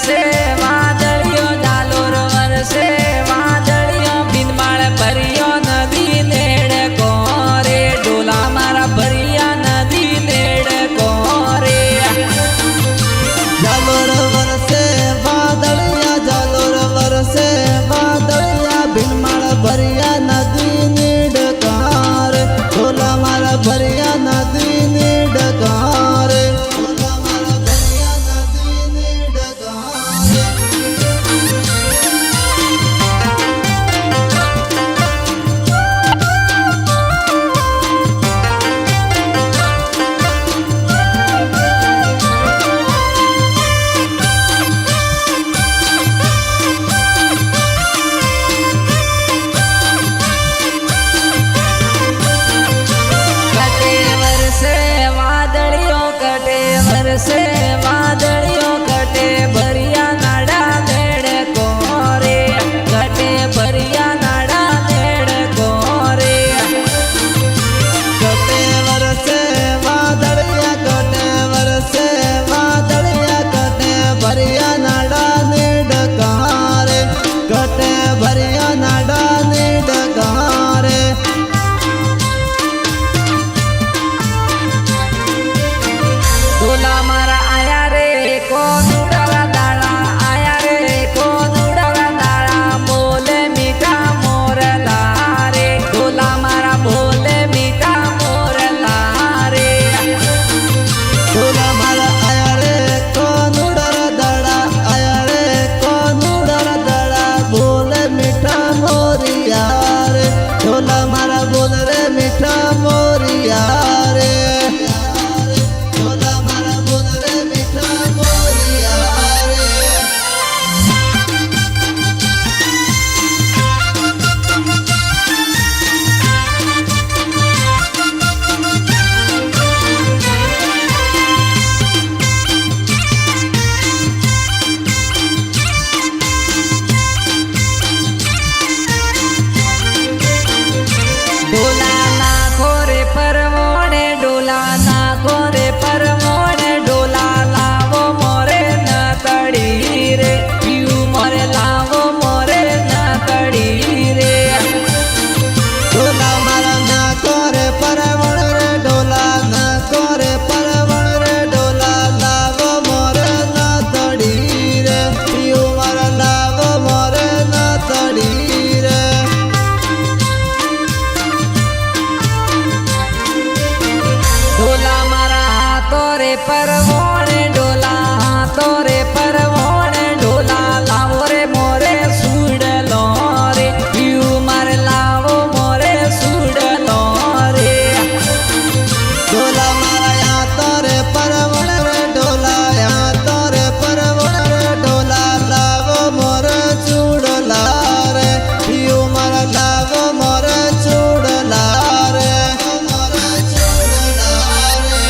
વરસે વાદળિયો ઝાલોર વરસે વાદળિયો બિનમાળ ભર્યો નદી નેડ કોરે ડોલા મારા ભરિયા નદી નેડ કોરે ઝાલોર વરસે વાદળિયા ઝાલોર વરસે વાદળિયા બિનમાળ ભર્યા નદી નેડ કોરે ડોલા મારા ભર્યા નદી નેડ કોરે વરસે વાદળિયો કટે ભરિયા નાડા નેડ કોરે કટે ભરિયા નાડા નેડ કોરે કટે વરસે વાદળિયા કટે વરસે વાદળિયા કટે ભરિયા નાડા નેડ કોરે કટે ભરિયા નાડા નેડ કોરે ડોલા મારા આયા રે કોણ ઉડાવા દાડા આયા રે કોણ ઉડાવા દાડા બોલે મીઠા મોરલા રે ડોલા મારા બોલે મીઠા મોરલા રે ડોલા મારા આયા રે કોણ ઉડાવા દાડા આયા રે કોણ ઉડાવા દાડા બોલે મીઠા મોરિયા રે ડોલા મારા બોલે રે મીઠા મોરિયા રે ડોલા ના ખોરે પરમોણે ડોલા ના ખોરે પરમોણે ડોલા લાવો મોરે ન તડી રે પીવું મોરે લાવો મોરે ન તડી રે ડોલા મારા ના કોરે પરવણ રે ડોલા ના કોરે પરવણ રે ડોલા લાવો મોરે ના તડી રે પીવું મારા લાવો મોરે ના તડી રે ડોલા મારા હાથો રે પરમોણે ડોલા હાથો રે પરમોણે ડોલા લાવો રે મોરે સુડલો રે પીવું મારે લાવો મોરે સુડલો રે ડોલા મારા યાતો રે પરવણ રે ડોલા યાતો રે પરવણ રે ડોલા લાવો મોરે ચૂડલા રે પીવું મારા લાવો મોરે ચૂડલા રે મોરે ચૂડલા રે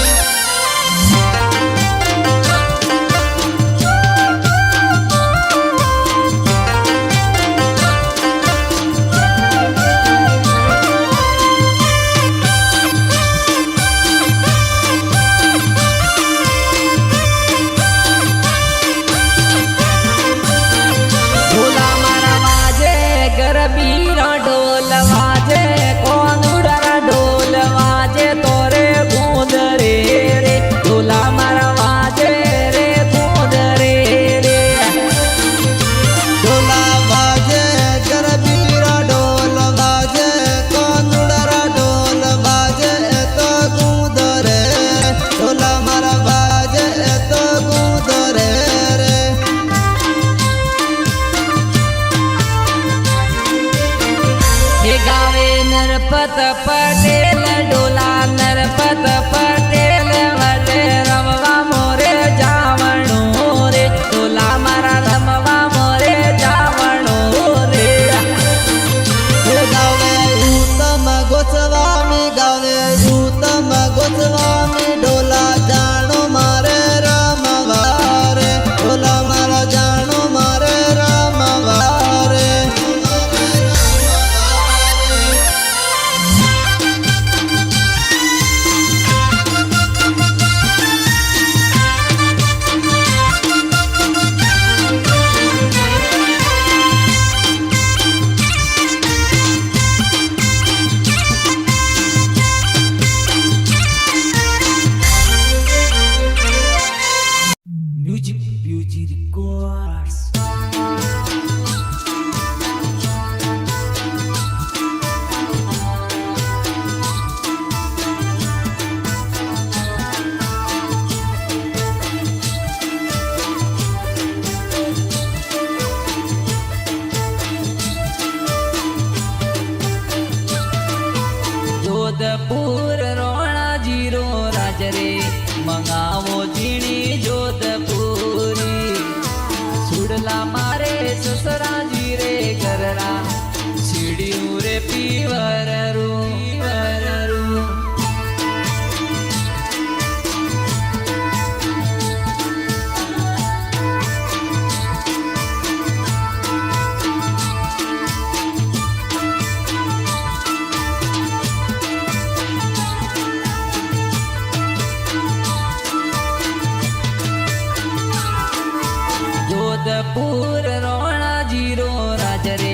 જોધપુર રોણા જીરો રાજરે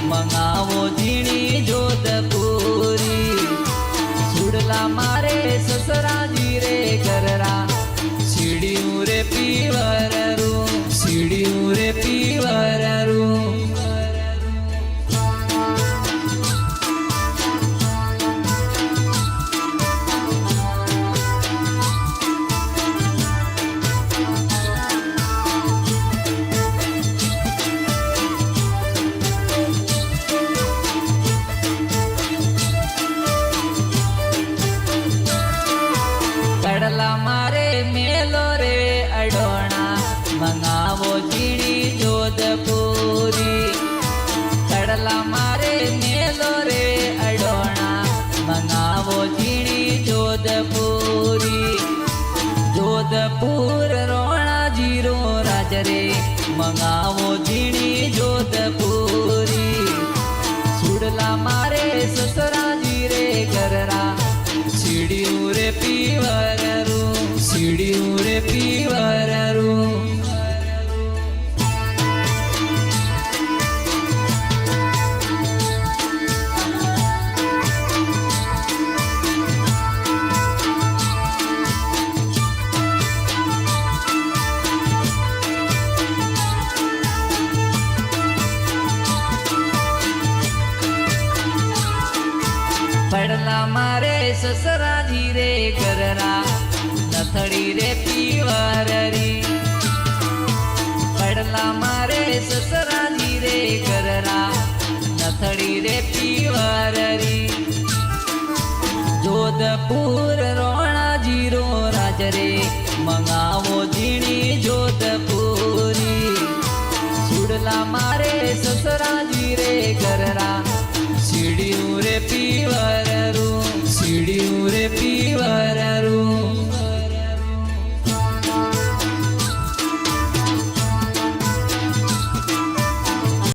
મંગાવો ઝીણી જોધપુરી સુડલા મારે સસરાજી રે ગરરા સીડિયું રે પીવરરું સીડિયું રે પીવરરું કડલા મારે મેલો રે અડોણા મંગાવો ઝીણી જોધપુરી કડલા મારે મેલો રે અડોણા મંગાવો ઝીણી જોધપુરી જોધપુર રોણા જીરો રાજરે મંગાવો ઝીણી જોધપુરી સુડલા મારે સસરાજી રે ગરરા સીડિયું રે પીવરરું સીડિયું રે પીવરરું પડલા મારે સસરાજી રે ગરરા નથડી રે પીવરરી પડલા મારે સસરાજી રે ગરરા નથડી રે પીવરરી જોધપુર રોણા જીરો રાજરે મંગાવો ઝીણી જોધપુરી સુડલા મારે સસરાજી રે ગરરા સીડિયું રે પીવરરું સીડિયું રે